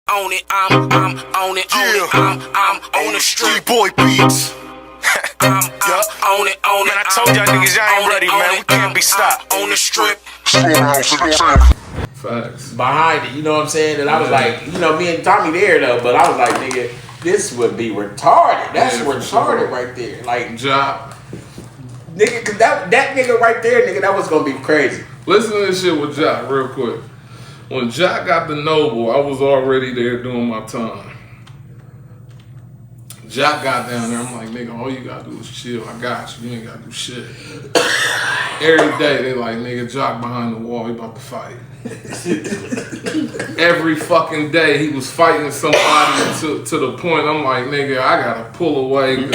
On it, I'm on it, I'm on the street. Boy beats. I'm on it. Man, I told y'all niggas y'all ain't ready, man. We can't be stopped. On the strip. Facts. Behind it, you know what I'm saying? And I was like, you know, me and Tommy there though, but I was like, nigga, this would be retarded. That's retarded right there. Like, Jock. nigga, cause that nigga right there, nigga, that was gonna be crazy. Listen to this shit with Jock real quick. When Jock got the Noble, I was already there doing my time. Jock got down there, I'm like, nigga, all you gotta do is chill. I got you. You ain't gotta do shit. Every day, they like, nigga, Jock behind the wall, he about to fight. Every fucking day, he was fighting somebody to the point, I'm like, nigga, I gotta pull away.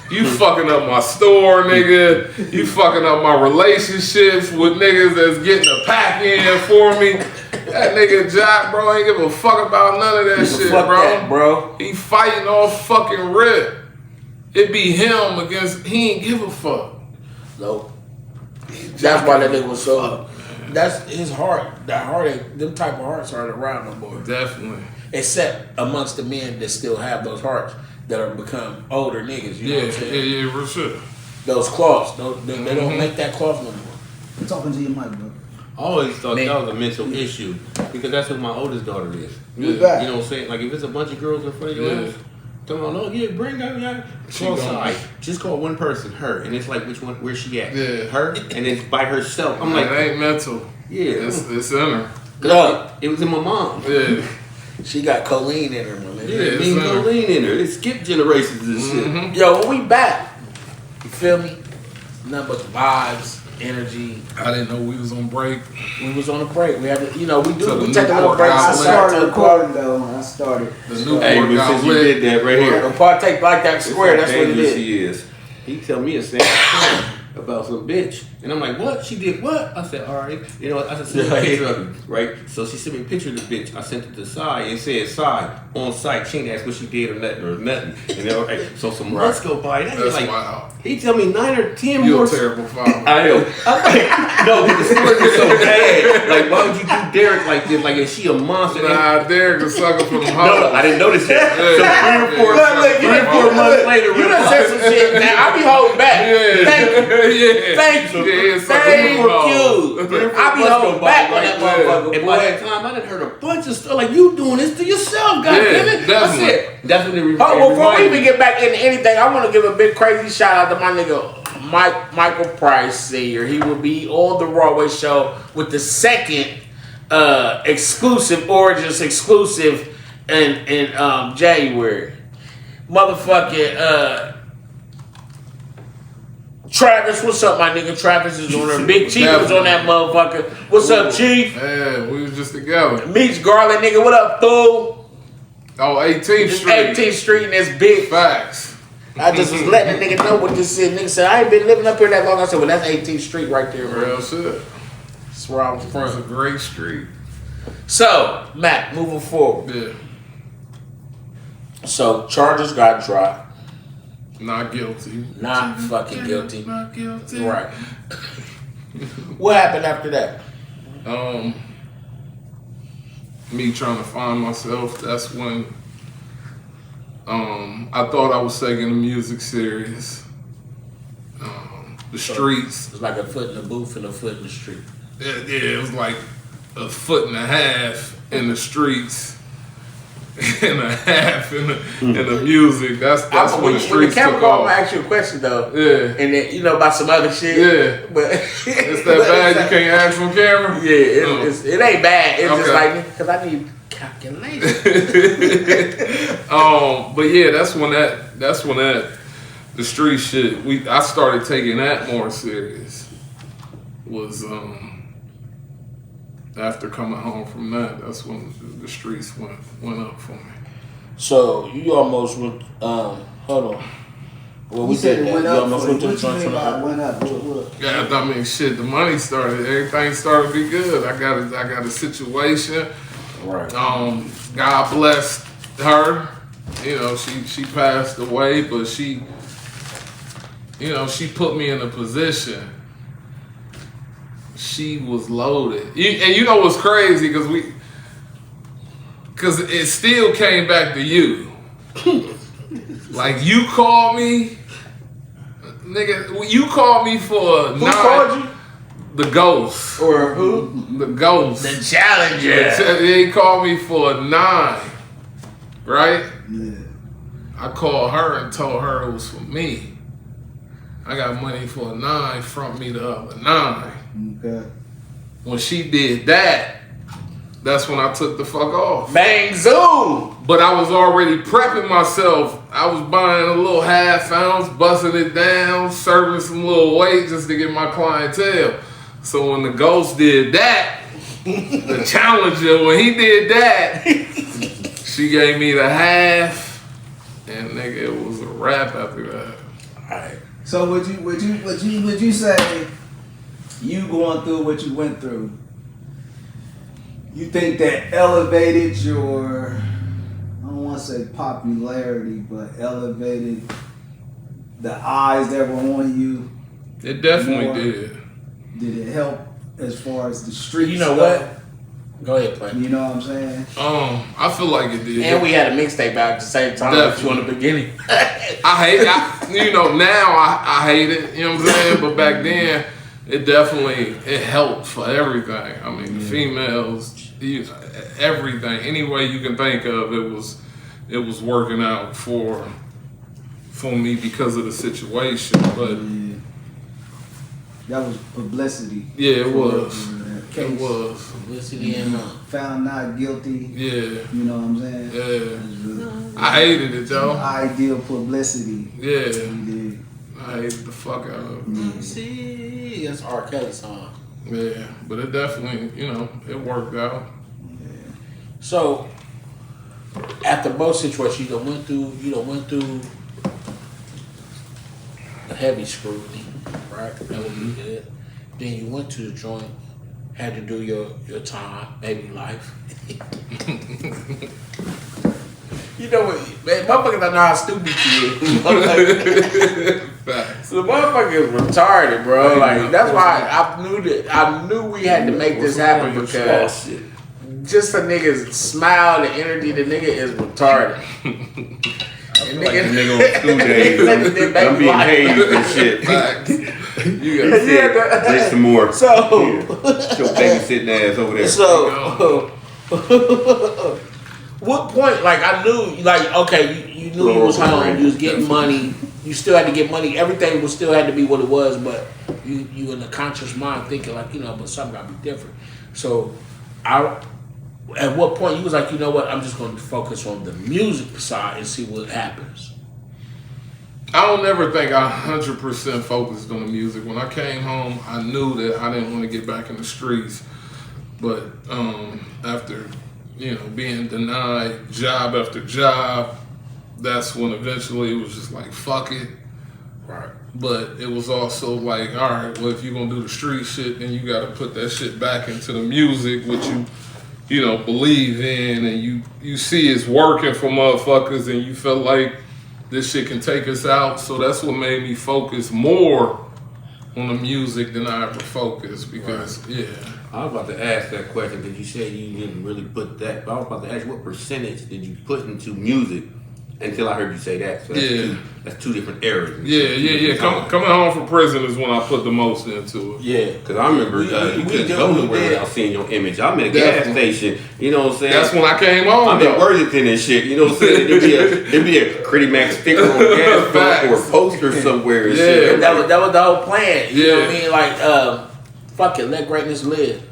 You fucking up my store, nigga. You fucking up my relationships with niggas that's getting a pack in for me. That nigga Jock, bro, ain't give a fuck about none of that shit, Fuck bro. that, bro. He fighting all fucking rip. It be him against, he ain't give a fuck. Nope. That's why that nigga was so. That's his heart. That heart, them type of hearts aren't around no more. Definitely. Except amongst the men that still have those hearts that are become older niggas. You know what I'm saying? Yeah, for sure. Those cloths, they don't make that cloth no more. I'm talking to your mic, bro. I always thought that was a mental issue because that's what my oldest daughter is. Yeah. You know what I'm saying? Like if it's a bunch of girls in front of your Yeah. house, come on, oh yeah, bring her. Call side. Just call one person, her, and it's like which one? Where's she at? Yeah. Her, and it's by herself. I'm Like, like, it ain't mental. yeah, It's in her. Look, it was in my mom. Yeah. she got choline in her, man. Yeah, it's me and in her. Colleen in her. It skipped generations and shit. Yo, when we back, you feel me? Nothing but vibes, energy. I didn't know we was on break. We was on a break. We had to, you know, we So do. We the take a little Newport break. got I lit. started recording though. I started. The new Hey, board but got since you lit. did that right here, The partake like that square. That's what it dangerous is. she is. He tell me a thing about some bitch, and I'm like, what? She did what? I said, all right. You know, I said, send me a picture of you, right? So she sent me a picture of the bitch. I sent it to Sai and said, Sai on site. She ain't asked what she did or nothing. You know, right? So some months go by. And That's like, wild. he tell me 9 or 10 You're more. a terrible father. I am. I'm like, no, but the story was so bad. Like, why would you do Derek like this? Like, is she a monster? Nah, Derek a sucker from the No, I didn't notice that. So 3 or 4 months later, You done said some shit. Now I be holding back. Yeah. Thank you. Yeah. Thank you. Yeah, it's like Thank a you. I be holding back on that motherfucker, And boy. by that time, I done heard a bunch of stuff like you doing this to yourself, goddammit. I definitely. said, definitely. Oh, well, before we even get back into anything, I want to give a big crazy shout out to my nigga Michael Price Sr. He will be on the Broadway show with the second exclusive Origins exclusive in January. Motherfucking Travis, what's up, my nigga? Travis is on there. Big Chief was on that motherfucker. What's up, Chief? Yeah, we was just together. Meets Garland, nigga. What up, fool? Oh, 18th Street. 18th Street and it's big. Facts. I just was letting a nigga know what this is. Nigga said, I ain't been living up here that long. I said, well, that's 18th Street right there, bro. Real shit. That's where I was It's a from. great street. So, Mac, moving forward. Yeah. So, charges got dropped. Not guilty. Not fucking guilty. Not guilty. Right. What happened after that? Me trying to find myself, that's when I thought I was taking the music serious. The streets, It's like a foot in the booth and a foot in the street. yeah, it was like a foot and a half in the streets and a half in the music. That's when the streets camera took go, I'm gonna off. ask you a question though. Yeah. And then, you know, about some other shit. Yeah. But It's that bad you can't ask on camera? Yeah, it ain't bad. It's just Okay. like, because I need calculation. But yeah, that's when the street shit, I started taking that more serious. Was after coming home from that's when the streets went up for me. So you almost went. Hold on. Well, we You said did it that. went You up. almost For went you. to What the you mean by joint. it went up? What? Yeah, I mean, shit. The money started. Everything started to be good. I got a situation. Right. God blessed her. You know, she passed away, but she put me in a position. She was loaded. And you know what's crazy? Because Cause it still came back to you. Like you called me, nigga. You called me for Who called you? The ghost. Or who? The ghost. The challenger. He called me for a 9, right? Yeah. I called her and told her it was for me. I got money for a 9, front me the other 9. Okay. When she did that, that's when I took the fuck off. Bang zoom. But I was already prepping myself. I was buying a little half ounce, busting it down, serving some little weight just to get my clientele. So when the ghost did that, the challenger, when he did that, she gave me the half, and nigga, it was a wrap after that. Alright. So would you say you going through what you went through? You think that elevated your, I don't want to say popularity, but elevated the eyes that were on you? It definitely More. did. Did it help as far as the street You know stuff? what? Go ahead, play. You know what I'm saying? I feel like it did. And we had a mixtape out at the same time with you in the beginning. Now I hate it, you know what I'm saying? But back then, it helped for everything. I mean, the females, everything, any way you can think of, it was working out for me because of the situation. But That was publicity. yeah, it was. Case It was. Publicity and found not guilty. Yeah. You know what I'm saying? Yeah. I hated it though. Ideal publicity. Yeah. You did. I hated the fuck out of it. see, that's R. Kelly song. Yeah. But it definitely, it worked out. So after both situations, you done went through the heavy scrutiny, right? That would be good. Then you went to the joint, had to do your time, baby life. You know what, man, motherfuckers don't know how stupid you is. Facts. So the motherfucker is retarded, bro. Like that's why I knew we had to make this happen because just a nigga's smile, the energy, the nigga is retarded. And Like the nigga on school days. I'm being hazed and shit. Facts. You That's got it. Say some more. So Your babysitting ass over there. So, what point? Like I knew, like okay, you knew you was home, you was getting money, you still had to get money. Everything was still had to be what it was, but you in the conscious mind thinking like but something got to be different. So, at what point you was like, you know what? I'm just going to focus on the music side and see what happens. I don't ever think I 100% focused on the music. When I came home, I knew that I didn't want to get back in the streets. But after, being denied job after job, that's when eventually it was just like, fuck it. Right. But it was also like, all right, well, if you're going to do the street shit, then you got to put that shit back into the music, which you believe in, and you see it's working for motherfuckers, and you feel like this shit can take us out. So that's what made me focus more on the music than I ever focused because, I was about to ask that question because you said you didn't really put that. But I was about to ask what percentage did you put into music until I heard you say that. So that's two different areas. Yeah. Coming home from prison is when I put the most into it. Yeah. Because I remember you couldn't go nowhere without seeing your image. I'm in a gas station, you know what I'm saying? That's when I came home. I'm in Worthington and shit, you know what I'm saying? There'd be a Cridie Mac sticker on a gas pump or a poster somewhere and shit. That was the whole plan. You know what I Yeah. mean? Like, fuck it, let greatness live.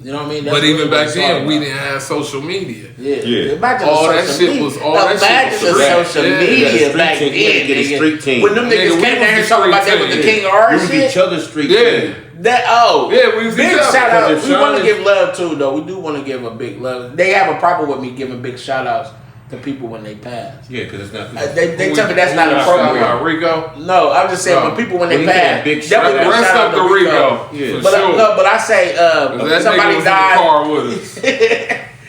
You know what I mean? That's But even really back what then, it's we all didn't have social media. Yeah. Imagine All the that social shit media. was- all that shit Imagine was the rap. social Yeah. media Yeah, back street then. team. You had to get a nigga. street team. When them Nigga, niggas we came was down here the talking about street that with the team. King of R We was shit. each other's street Yeah. team. Yeah, we was Big each other. shout out. Because We want to Sean- give love too, though. We do want to give a big love. They have a problem with me giving big shout outs to people when they pass. Yeah, because it's not. They tell me that's not appropriate. Rico. No, I'm just saying when people when they When you get pass, a big definitely shout out. give Rest shout up out to Rico. Yeah. For But sure. no, but I say That nigga somebody was died. in the car with us.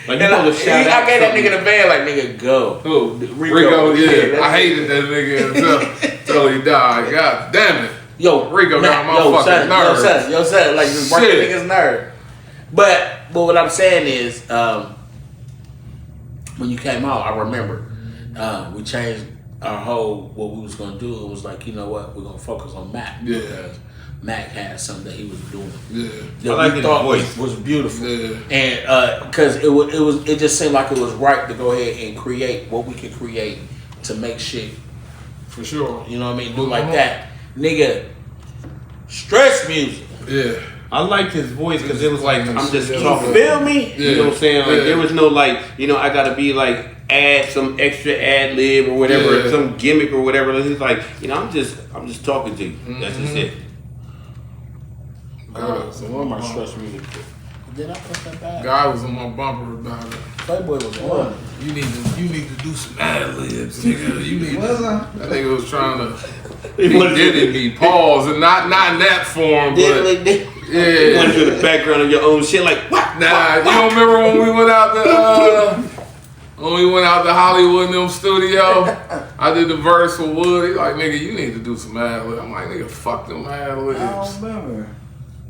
Like, And you supposed to shout out I gave that something. nigga the van like nigga go. Who? Rico, yeah, that's I hated that nigga until he died. God damn it. Yo, Rico got my fucking son, nerves. Yo, son, like just working Shit. niggas' nerve. But what I'm saying is, when you came out, I remember we changed our whole what we was gonna do. It was like, you know what, we're gonna focus on Mac. Yeah. Because Mac had something that he was doing. Yeah. That I like we his thought voice. was beautiful. Yeah. And because it just seemed like it was right to go ahead and create what we could create to make shit. For sure. You know what I mean? Do like that, nigga. Stress music. Yeah. I liked his voice because it was like, I'm just talking. Feel me? You know what I'm saying? Like there was no like, you know, I gotta be like add some extra ad lib or whatever, some gimmick or whatever. It's like, you know, I'm just talking to you. That's just it. So one of my stress music. Did I put that back? Guy was on my bumper about it. Playboy was on. You need to do some ad libs, nigga. You need Was to. I? That nigga was trying to get me pause and not in that form, but You yeah. want to do the background of your own shit, like what? Nah, you don't remember when we went out to Hollywood in them studio? I did the verse for Wood. He like, nigga, you need to do some ad libs. I'm like, nigga, fuck them ad I libs. don't remember.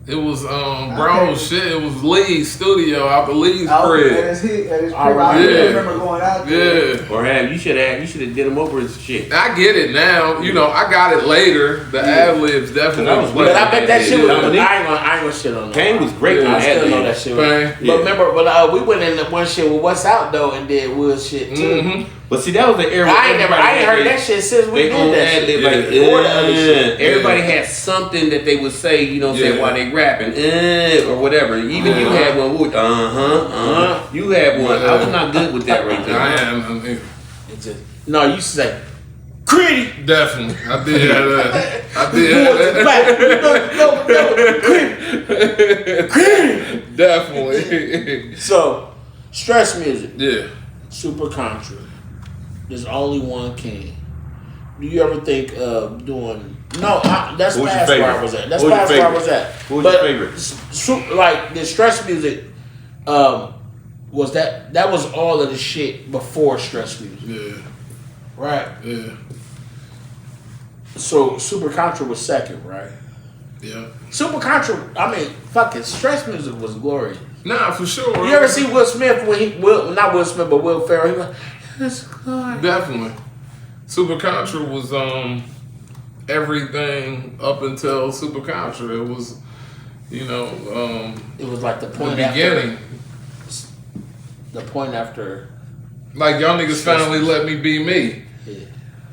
It was bro shit. It was Lee's studio out the Lee's At crib. his crib. All I right. remember going out there. Yeah. Or you should have did him over his shit. I get it now. You know, I got it later. The ad libs definitely. That was But I bet that shit was. Dominique. I ain't gonna shit on that. Kane was great. Yeah, I on still ad know lib. that shit. Bang. But remember, we went in the one shit with What's Out though and did Wood shit too. Mm-hmm. But see, that was the era. I ain't heard that shit since we They did own that ad shit. lib like Or the other shit. everybody had something that they would say, you know what I'm saying, Yeah. while they rapping, or whatever. Even you had one with You had one. I was not good with that right there. I am. It just, no, you say Cridie. Definitely. I did have that. I did have that. Cridie. Definitely. So, stress music, Yeah. super contra. There's only one king. Do you ever think of doing? No, that's Who's your past where favorite? I was at. That's Who's your past where I favorite? was at. Who's But your favorite? Like the stress music, was that was all of the shit before stress music, Yeah. right? Yeah. So Super Contra was second, right? Yeah. Super Contra, I mean, fucking stress music was glorious. Nah, for sure. You ever see Will Smith when not Will Smith, but Will Ferrell? He like, it's glorious. Definitely. Super Contra was everything up until Super Contra. It was, you know, It was like the the point beginning. after. The point after. Like y'all niggas finally let me be me. Yeah.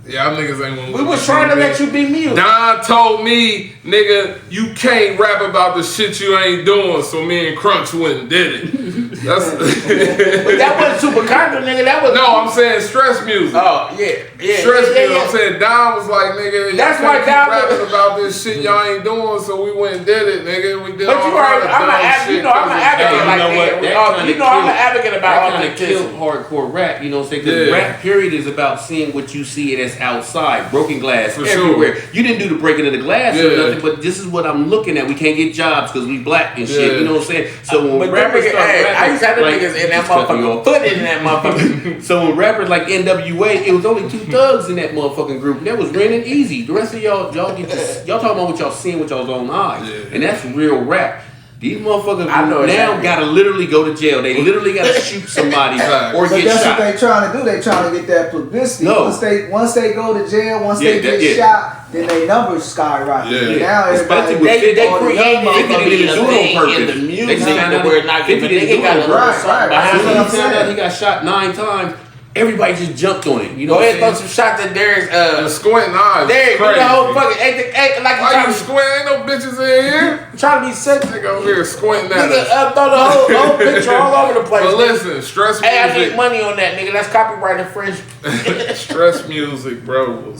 Y'all niggas ain't gonna. We was trying to let you be me. Don told me, nigga, you can't rap about the shit you ain't doing, so me and Crunch went and did it. That's But that wasn't Super Contra, nigga. That was no, I'm saying stress music. Oh yeah. Stress music. I'm saying Don was like, nigga, That's you why can't Don keep rapping was- about this shit y'all ain't doing, so we went and did it, nigga. We did But all you kind already, of I'm dumb an shit. I'm an advocate Hey, you like know what? that. That kinda You know I'm an killed- advocate about That kind of killed authenticity. hardcore rap, you know what I'm saying? Because Yeah. rap, period, is about seeing what you see it as outside. Broken glass For everywhere. sure. You didn't do the breaking of the glass or Yeah. nothing, but this is what I'm looking at. We can't get jobs because we black and shit. Yeah. You know what I'm saying? So when But them rappers niggas, start hey, rapping, I used to have them like, niggas in that just cut me motherfucker, off. foot in that motherfucker. So when rappers like NWA, it was only two thugs in that motherfucking group. That was Ren and Easy. The rest of y'all talking about what y'all seeing with y'all's own eyes, Yeah. and that's real rap. These motherfuckers I know now exactly. gotta literally go to jail. They literally gotta shoot somebody Right. or But get that's shot. what they trying to do. They trying to get that publicity. No. Once they go to jail, once Yeah, they get yeah. shot, then they numbers skyrocket. Yeah. Now Especially everybody, with They all the created young it to motherfuckers- be didn't a do it on thing in purpose. the They music just found out where it's not 50 giving a didn't nigga do got a it. little Right, something right. As behind soon That's as what he I'm found out saying. he got shot 9 times, everybody just jumped on it. You know Go what ahead, throw I'm some saying? shots at Darius. The squinting eyes. There, Crazy. do the whole fucking, like Why you you squinting? Ain't no bitches in here. trying to be sick. Nigga over here squinting at Nigga, us. throw the whole picture all over the place. But nigga. listen, stress Hey, I make music. money on that, nigga. That's copyright infringement. Stress music, bro,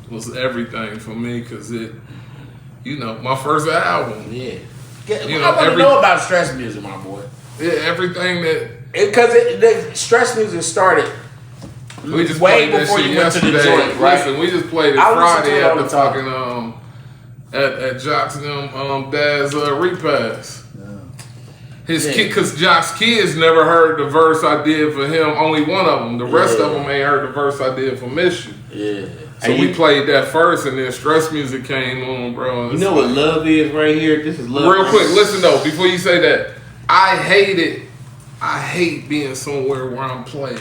was everything for me because it, you know, my first album. Yeah. You I know, want to know about stress music, my boy. Yeah, everything that Because the stress music started we just way played that before shit you went to the yesterday. joint, right? Listen, we just played it I listen to Friday it at all the the time. fucking at Jock's and them dad's repass. His Yeah. kid, cause Jock's kids never heard the verse I did for him. Only one of them. The rest of them ain't heard the verse I did for Miss You. Yeah. So we played that first, and then stress music came on, bro. and You it's know what love is right here? This is love. Real quick, listen though, before you say that, I hated I hate being somewhere where I'm played,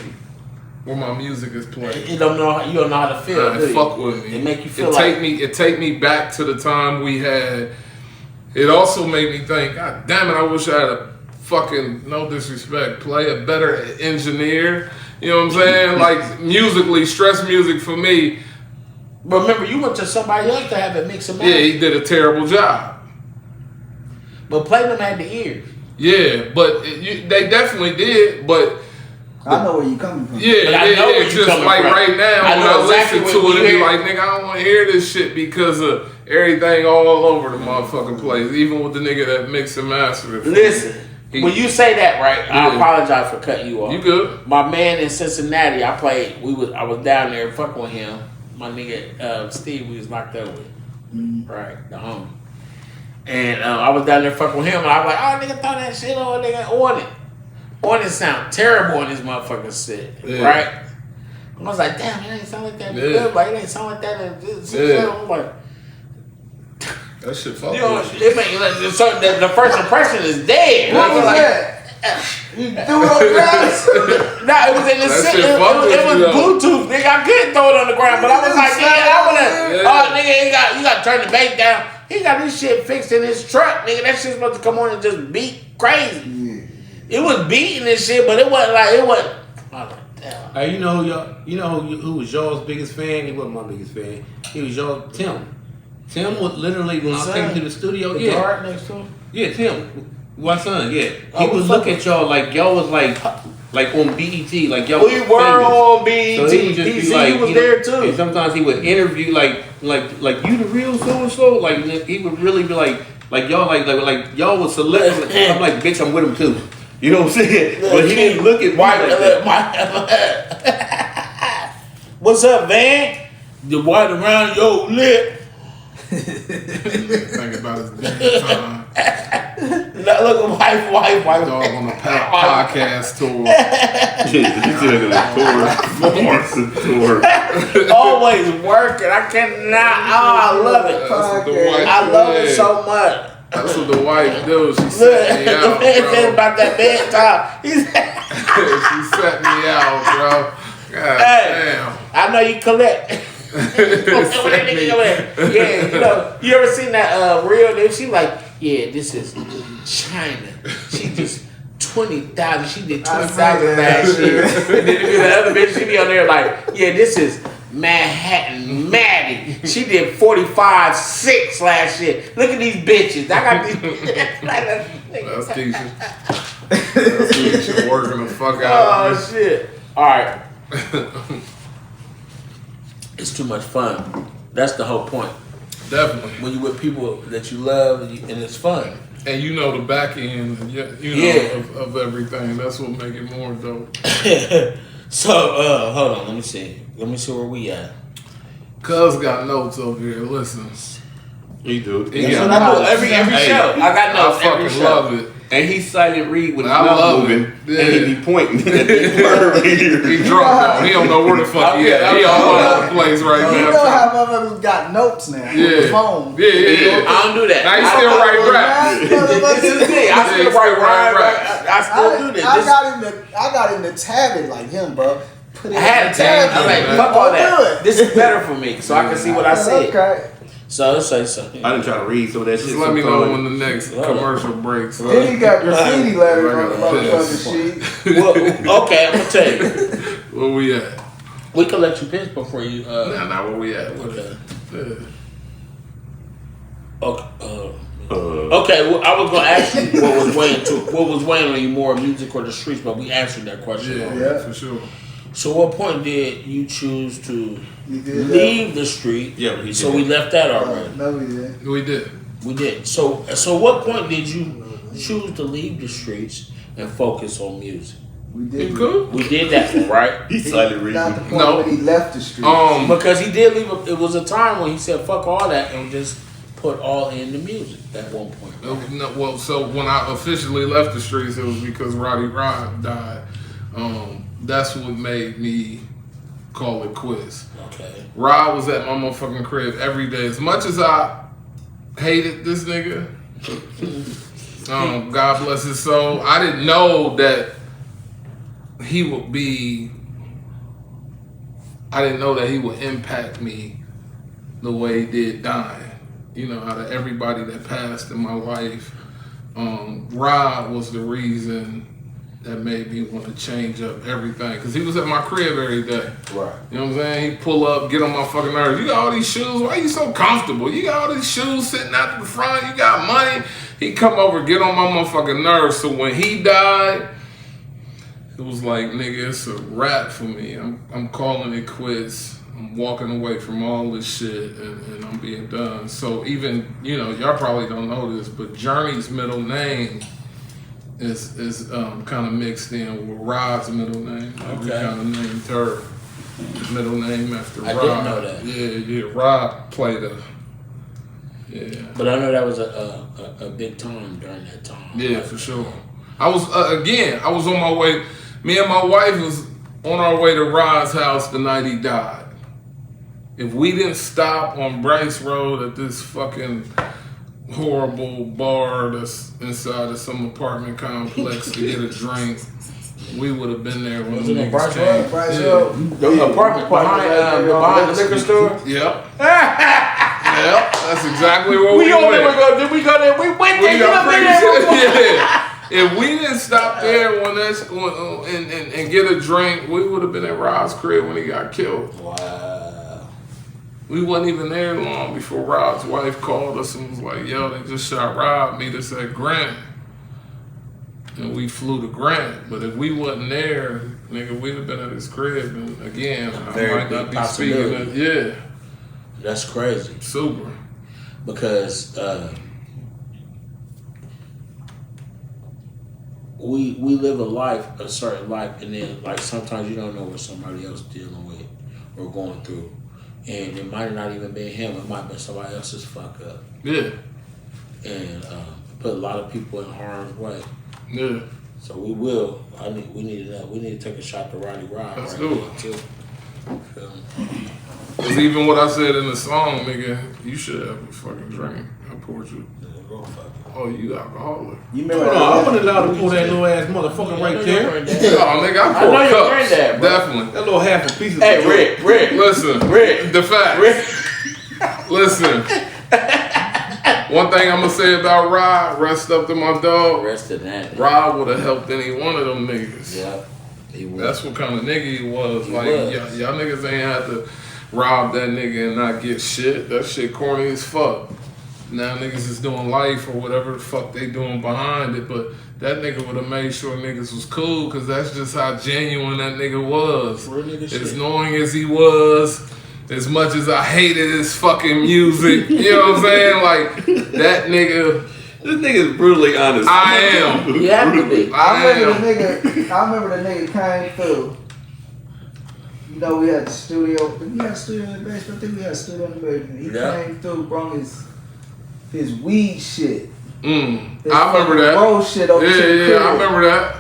where my music is played. You don't know how to feel. Do you? Fuck with me. It make you feel It take me back to the time we had. It also made me think, God damn it, I wish I had a fucking, no disrespect, play a better engineer. You know what I'm saying? Like musically, stress music for me. But remember, you went to somebody else to have it mix and match. Yeah, he did a terrible job. But Platinum had the ears. Yeah, but they definitely did. But I know where you coming from. yeah, But I know where you just coming like from. right now I when know I exactly listen to what it, you it be hear. like, nigga, I don't want to hear this shit because of everything all over the motherfucking place. Even with the nigga that mixed and mastered it. Listen, when you say that, right, I Yeah. apologize for cutting you off. You good? My man in Cincinnati, I was down there fucking with him. My nigga Steve, we was locked up with. Right, the homie. And I was down there fucking with him, and I was like, oh, nigga, throw that shit on, nigga, on it. On it sound terrible on this motherfucking shit, Yeah. right? I was like, damn, it ain't sound like that. Yeah. Like, it ain't sound like that. Yeah. I'm like, That shit fuck you know, with you. it make, so the first impression is dead. What I was like, that? You threw it on the ground? Nah, it was in the That city. shit fuck with It was you, though. Bluetooth, nigga. I couldn't throw it on the ground, but I was like, yeah, I wanna. Yeah. Oh, nigga, you got to turn the bass down. He got this shit fixed in his truck, nigga. That shit's supposed to come on and just beat crazy. Yeah. It was beating this shit, but it wasn't like it wasn't. I was like, damn. Hey, you know who was y'all's biggest fan? He wasn't my biggest fan. He was y'all Tim. Tim would literally when I came to the studio, The yeah, guard next to him. yeah, Tim, my son, yeah, he Oh, would look at y'all like y'all was like on BET, like y'all. We was were famous. on BET. So he would just be PC like, was you know, there too. And sometimes he would interview like you the real so and so. Like he would really be like y'all like y'all was celebrities. I'm like, bitch, I'm with him too. You know what I'm saying? But he didn't look at me like that. What's up, Van? The white around your lip. Think about his damn time. Look at wife. Dog on the podcast tour. Always working. I cannot. Oh, I love it. That's what the wife I love it did. so much. That's what the wife do. She Look, set me the out, man said bro. about that bedtime. He said, She set me out, bro. God hey, damn. I know you collect. Yeah, you know, you ever seen that reel? She like, yeah, this is China. She just 20,000. She did 20,000 last year. And then the other bitch, she be on there like, yeah, this is Manhattan Maddie. She did 45.6 last year. Look at these bitches. I got these. That's Keisha. That's Keisha working the fuck out of Oh shit! All right. It's too much fun. That's the whole point. me. Definitely. When you with people that you love and it's fun. And you know the back end, you know, Yeah. of everything. That's what make it more dope. So, hold on. Let me see where we at. Cuz got notes over here. Listen. He do. He That's got what I do notes. every Hey, show. I got I notes every fucking show. love it. And he silent read with his I mouth love moving, it. Yeah. and he be pointing. At the word right here. He drunk though. He don't know where the fuck he at. He all over the place right You now. know how motherfuckers got notes now on the Yeah. phone. Yeah. I don't do that. Now you still write rap. This is the thing. I still Yeah, write right. rap. I still do this. I got him to tab it like him, bro. Put it I had in to the tag. tab. I'm like, Yeah. fuck all Do that. it. This is better for me, so I can see what I said. Okay. So let's say something. I didn't try to read some of that Just shit. let me know sometimes. when the next commercial breaks. Then he got graffiti letters on the I got motherfucking sheet. Well, okay, I'm gonna tell you. Where we at? We can let you piss before you. Nah, where we at? Okay. Yeah. Okay. Okay. Well, I was gonna ask you what was weighing on you more, music or the streets, but we answered that question. Yeah, already. for sure. So, what point did you choose to You did leave the street? Yeah, but he So did. we left that already. No, we didn't. We did. We did. So what point did you choose to leave the streets and focus on music? We You didn't. cool? We did that one, right? He silent Not the reading. point No. when he left the street. Because he did leave. It was a time when he said, "Fuck all that," and just put all in the music at one point. No, well, so when I officially left the streets, it was because Roddy Rod died. That's what made me call it quits. Okay. Rod was at my motherfucking crib every day. As much as I hated this nigga, God bless his soul, I didn't know that he would be. I didn't know that he would impact me the way he did dying. You know, out of everybody that passed in my life, Rod was the reason that made me want to change up everything. Cause he was at my crib every day. Right. You know what I'm saying? He'd pull up, get on my fucking nerves. You got all these shoes, why you so comfortable? You got all these shoes sitting out the front, you got money. He'd come over, get on my motherfucking nerves. So when he died, it was like, nigga, it's a wrap for me. I'm calling it quits. I'm walking away from all this shit and I'm being done. So even, you know, y'all probably don't know this, but Journey's middle name is kind of mixed in with Rod's middle name. Like we kind of named her middle name after Rod. I didn't know that. Yeah. Rod played a. Yeah. But I know that was a big time during that time. Yeah, for sure. I was I was on my way. Me and my wife was on our way to Rod's house the night he died. If we didn't stop on Bryce Road at this fucking horrible bar that's inside of some apartment complex to get a drink, we would have been there when the niggas came. Bryce Road? The apartment behind the liquor store? Yep. Yep. That's exactly where we don't went. ever go. Did we go there? We went there. We You got been there before. yeah. If we didn't stop there and get a drink, we would have been at Rod's crib when he got killed. Wow. We wasn't even there long before Rod's wife called us and was like, yo, they just shot Rod, meet us at Grant. And we flew to Grant. But if we wasn't there, nigga, we'd have been at his crib. And again, I might not be speaking of, yeah. That's crazy. Super. Because we live a certain life, and then like sometimes you don't know what somebody else dealing with or going through. And it might not even be him, it might be somebody else's fuck up. Yeah. And put a lot of people in harm's way. Yeah. So we will. We need to take a shot to Roddy Rod. Let's right do now, it. too. Feel me? Because even what I said in the song, nigga, you should have a fucking drink. I poured you. Oh, you alcoholic. You remember I wasn't allowed to pull that little ass motherfucker right there. Oh, nigga, I I pour know your cups. granddad, bro. Definitely. That little half a piece of Hey, Rick. Listen, Rick. the facts. Rick. Listen. One thing I'm gonna say about Rod, rest up to my dog. Rest of that. Rod would have helped any one of them niggas. Yeah. He was. That's what kind of nigga he was. He Like, was. y'all niggas ain't had to rob that nigga and not get shit. That shit corny as fuck. Now niggas is doing life or whatever the fuck they doing behind it, but that nigga would have made sure niggas was cool, cause that's just how genuine that nigga was. Real nigga As shit. annoying as he was, as much as I hated his fucking music, you know what I'm saying? Like, that nigga, This nigga is brutally honest. I am. You have to be. I remember am. the nigga came through. You know, we had the studio. We had a studio in the basement. I think we had a studio in the basement. He came through, brought his weed shit. His I remember that. Roll shit over to the Yeah, crib I remember that.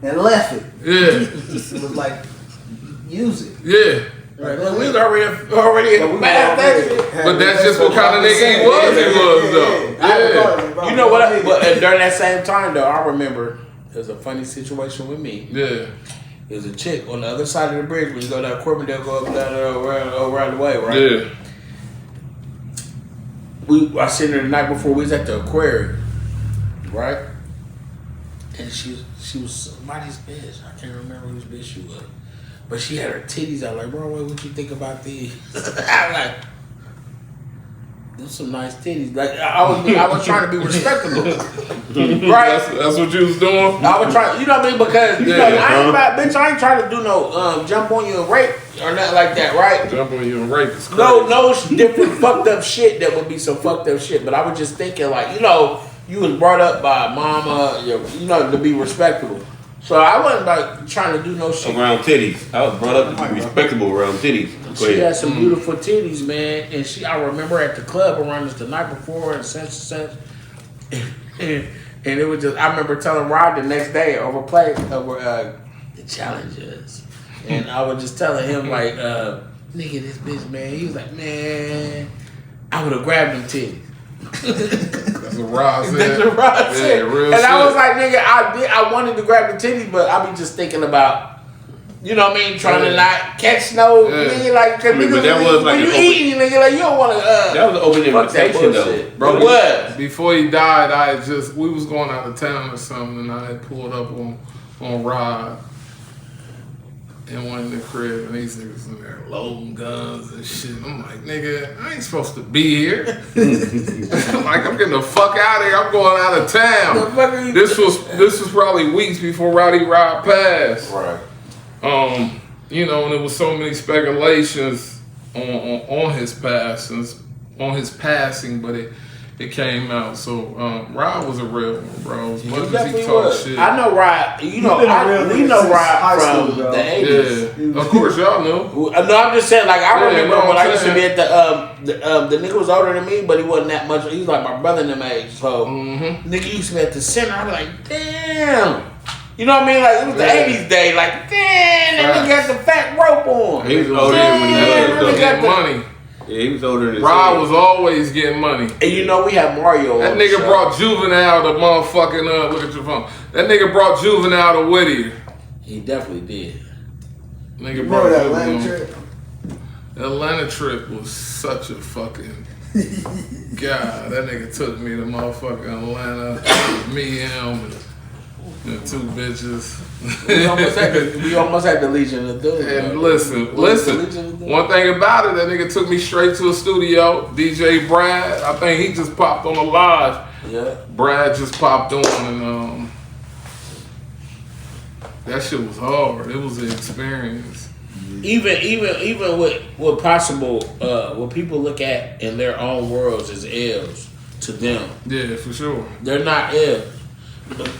and left it. Yeah, It was like, use it. yeah. Right. We was already But we mad at that already shit. had But that's the just what kind of nigga he was. He was though. You know what? But during that same time, though, I remember there's a funny situation with me. Yeah. There's a chick on the other side of the bridge when you go down Corbin, they'll go up down around the way, right? Yeah. I seen her the night before. We was at the aquarium, right? And she was somebody's bitch. I can't remember whose bitch she was, but she had her titties out. Like, bro, what you think about these? I'm like, those some nice titties. Like, I was trying to be respectable, right? That's what you was doing? I was trying, you know what I mean? Because you know, I ain't trying to do no jump on you and rape or nothing like that, right? Jump on you and rape is crazy. No different fucked up shit that would be some fucked up shit. But I was just thinking, like, you know, you was brought up by mama, you know, to be respectable. So I wasn't like trying to do no shit. Around titties. I was brought up to be respectable around titties. Go She ahead. had some beautiful titties, man, and I remember at the club around us the night before and such, and it was just, I remember telling Rob the next day over the challenges, and I was just telling him like, nigga, this bitch, man. He was like, man, I would have grabbed them titties. That's what Rob said. That's what Rob said. Yeah, real and shit. I was like, nigga, I wanted to grab the titties, but I be just thinking about You know what I mean? Trying to not catch no nigga like. Cause but that was like when you an eating, nigga, like you don't want to. That was an open invitation though, Bro, It was. Before he died, we was going out of town or something, and I had pulled up on Rod and went in the crib, and these niggas in there loading guns and shit. I'm like, nigga, I ain't supposed to be here. Like, I'm getting the fuck out of here. I'm going out of town. This was probably weeks before Rowdy Rod passed. Right. You know, and there was so many speculations on his passing, but it came out. So Rod was a real one, bro. As much as he talked shit. I know Rod. You know, we know Rod from the 80s. Yeah, of course y'all know. No, I'm just saying. Like I remember no, when I used to be at the nigga was older than me, but he wasn't that much. He was like my brother in them age. So nigga used to be at the center. I was like, damn. You know what I mean? Like, it was the 80s day. Like, damn, that nigga got the fat rope on. He was older than when he was Getting money. Yeah, he was older than his Rod was always getting money. And you know we had Mario That on nigga the show. brought Juvenile to motherfucking, look at your phone. That nigga brought Juvenile to Whittier. He definitely did. Nigga Remember brought that Atlanta Juvenile. trip? The Atlanta trip was such a fucking... God, that nigga took me to motherfucking Atlanta. Me, him, and two bitches. We almost had the Legion of Doom. And listen. One thing about it, that nigga took me straight to a studio. DJ Brad, I think he just popped on the live. Yeah. Brad just popped on, and that shit was hard. It was an experience. Even with what possible, what people look at in their own worlds as L's to them. Yeah, for sure. They're not L's.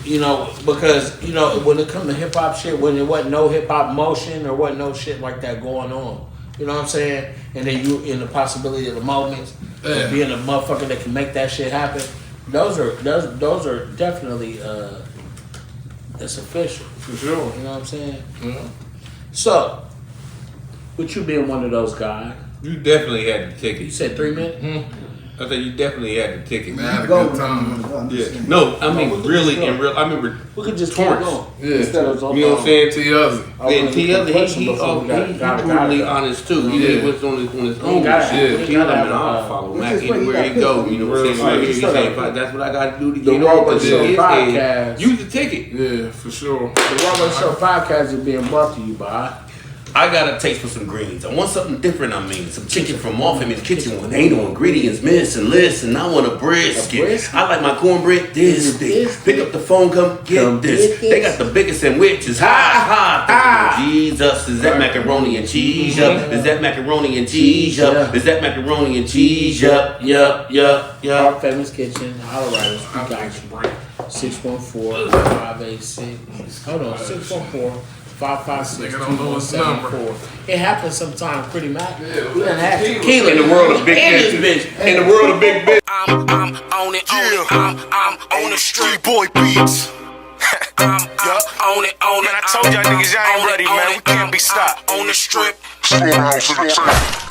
You know, because, you know, when it comes to hip hop shit, when there wasn't no hip hop motion or wasn't no shit like that going on. You know what I'm saying? And then you in the possibility of the moments, of being a motherfucker that can make that shit happen. Those are definitely that's official. For sure. You know what I'm saying? Yeah. So, with you being one of those guys, You definitely had the ticket. you said 3 minutes? I said you definitely had the ticket. Man, I had a Go good with time. them. Yeah. No, I mean really in real. I remember We could just keep Torrance. going. Yeah. Instead of You know what I'm saying? T.O.'s. And T.O. he brutally honest too. He Yeah. was on his We own gotta- shit. we He gotta like, have, man, I'll follow which Mac is where he anywhere got he go. pissed. You know what I'm saying? Real He's shit. saying, "But that's what I got to do to The get Robert over Show this." podcast. Use the ticket. Yeah, for sure. The Robert Show podcast is being brought to you by. I got a taste for some greens. I want something different, I mean. Some chicken from off in his kitchen with ain't no ingredients missing. Listen, I want a brisket. A brisket? I like my cornbread this big. This Pick up the phone, come get this. They got the biggest sandwiches. Ha! Jesus, is that macaroni and cheese up? Is that macaroni and cheese up? Is that macaroni and cheese up? Yup. Our Famous Kitchen, Holler Riders, we got you. 614-586. Hold on, 614-556. Nigga don't know his number. It happens sometimes, Cridie Mac. Yeah, We done had tequila. tequila In the world of big and bitches. this bitch. In the world of big bitch. I'm on it. I'm on the street. Boy beats. I'm on it. Man, I told y'all niggas y'all ain't ready, man. We can't be stopped. On the strip. Slow down for the track.